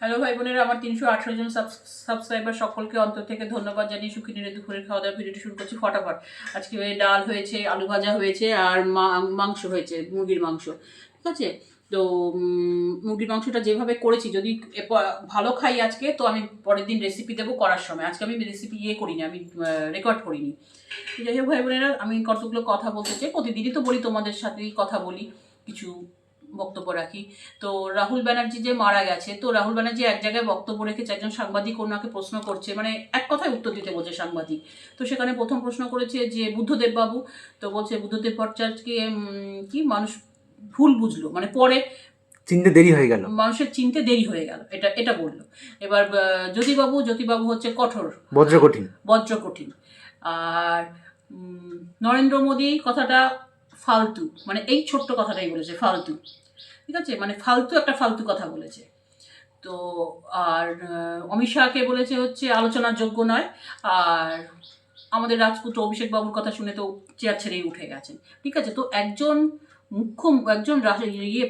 Hello ভাই বোনেরা, আমার 318 জন সাবস্ক্রাইবার সকলকে অন্তর থেকে ধন্যবাদ জানিয়ে সুখী নিরে দুপুরের খাওয়া দাওয়া ভিডিওটি শুরু করছি ফটাফট। আজকে ডাল হয়েছে, আলু ভাজা হয়েছে, আর মাংস হয়েছে, মুরগির মাংস। ঠিক আছে, তো মুরগির মাংসটা যেভাবে করেছি, যদি ভালো খাই আজকে, তো আমি পরের দিন রেসিপি দেবো করার সময়। আজকে আমি রেসিপি করিনি, আমি রেকর্ড করিনি। যাই হোক ভাই বোনেরা, আমি কতগুলো কথা বলতে চাই, প্রতিদিনই তো বলি, তোমাদের সাথেই কথা বলি, কিছু বক্তব্য রাখি। তো রাহুল ব্যানার্জি যে মারা গেছে, তো রাহুল ব্যানার্জি এক জায়গায় বক্তব্য রেখেছে, একজন সাংবাদিক ওনাকে প্রশ্ন করছে, মানে এক কথায় উত্তর দিতে বলছে সাংবাদিক। তো সেখানে প্রথম প্রশ্ন করেছে যে বুদ্ধদেব বাবু, তো বলছে বুদ্ধদেব ভট্টাচার্যকে কি মানুষ ভুল বুঝলো, মানে পরে চিনতে দেরি হয়ে গেল, মানুষের চিনতে দেরি হয়ে গেল, এটা বললো। এবার জ্যোতিবাবু হচ্ছে কঠোর, বজ্র কঠিন। আর নরেন্দ্র মোদী কথাটা ফালতু, মানে এই ছোট্ট কথাটাই বলেছে ফালতু। ঠিক আছে, মানে ফালতু কথা বলেছে। তো আর অমিত শাহকে বলেছে হচ্ছে আলোচনার যোগ্য নয়। আর আমাদের রাজপুত্র অভিষেক বাবুর কথা শুনে তো চেয়ার ছেড়েই উঠে গেছেন। ঠিক আছে, তো একজন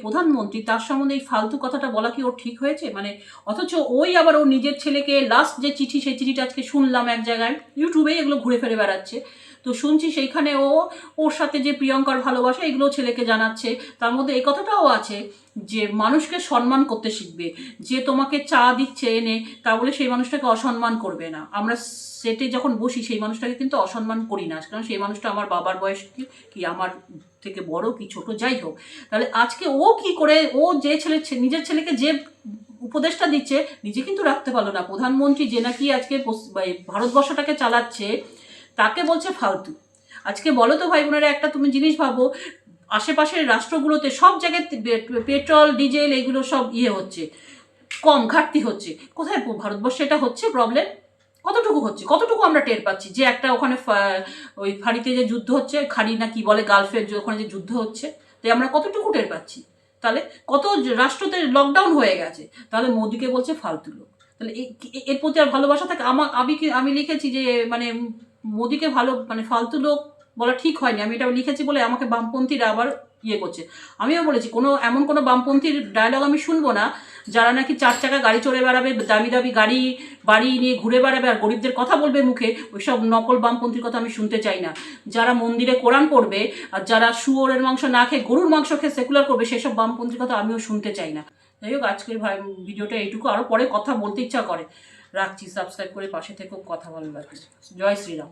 প্রধানমন্ত্রী, তার সম্বন্ধে এই ফালতু কথাটা বলা কি ওর ঠিক হয়েছে? মানে অথচ ওই আবার ওর নিজের ছেলেকে লাস্ট যে চিঠি, সেই চিঠিটা আজকে শুনলাম এক জায়গায়, ইউটিউবেই এগুলো ঘুরে ফিরে বেড়াচ্ছে। তো শুনছি সেইখানে ওর সাথে যে প্রিয়ঙ্কার ভালোবাসা, এগুলো ছেলেকে জানাচ্ছে। তার মধ্যে এই কথাটাও আছে যে মানুষকে সম্মান করতে শিখবে, যে তোমাকে চা দিচ্ছে এনে, তা বলে সেই মানুষটাকে অসম্মান করবে না। আমরা সেটে যখন বসি, সেই মানুষটাকে কিন্তু অসম্মান করি না, কারণ সেই মানুষটা আমার বাবার বয়স কি আমার থেকে বড় কি ছোট, যাই হোক। তাহলে আজকে ও কি করে, ও যে নিজের ছেলেকে যে উপদেশটা দিচ্ছে, নিজে কিন্তু রাখতে পারলো না। প্রধানমন্ত্রী যে নাকি আজকে ভারতবর্ষটাকে চালাচ্ছে, তাকে বলছে ফালতু। আজকে বলো তো ভাই বোনেরা, একটা তুমি জিনিস ভাবো, আশেপাশের রাষ্ট্রগুলোতে সব জায়গায় পেট্রোল ডিজেল এগুলো সব হচ্ছে, কম ঘাটতি হচ্ছে। কোথায় ভারতবর্ষে এটা হচ্ছে প্রবলেম? কতটুকু হচ্ছে, কতটুকু আমরা টের পাচ্ছি? যে একটা ওখানে ওই ফাঁড়িতে যে যুদ্ধ হচ্ছে, খাড়ি না কি বলে, গালফের যে ওখানে যে যুদ্ধ হচ্ছে, তো আমরা কতটুকু টের পাচ্ছি? তাহলে কত রাষ্ট্রতে লকডাউন হয়ে গেছে, তাহলে মোদিকে বলছে ফালতু লোক। তাহলে এর প্রতি আর ভালোবাসা থাকে? আমি লিখেছি যে মানে মোদিকে মানে ফালতু লোক বলা ঠিক হয়নি, আমি এটা লিখেছি বলে আমাকে বামপন্থীরা আবার করছে। আমিও বলেছি এমন কোনো বামপন্থীর ডায়লগ আমি শুনবো না, যারা নাকি 4 চাকা গাড়ি চড়ে বেড়াবে, দামি দামি গাড়ি বাড়ি নিয়ে ঘুরে বেড়াবে, আর গরিবদের কথা বলবে মুখে, ওইসব নকল বামপন্থীর কথা আমি শুনতে চাই না। যারা মন্দিরে কোরআন পড়বে, আর যারা শুয়োরের মাংস না খেয়ে গরুর মাংস খেয়ে সেকুলার করবে, সেসব বামপন্থীর কথা আমিও শুনতে চাই না। যাই হোক, আজকের ভিডিওটা এইটুকু, আরও পরে কথা বলতে ইচ্ছা করে। রাখছি, সাবস্ক্রাইব করে পাশে থেকেও, কথা ভালো লাগছে। জয় শ্রীরাম।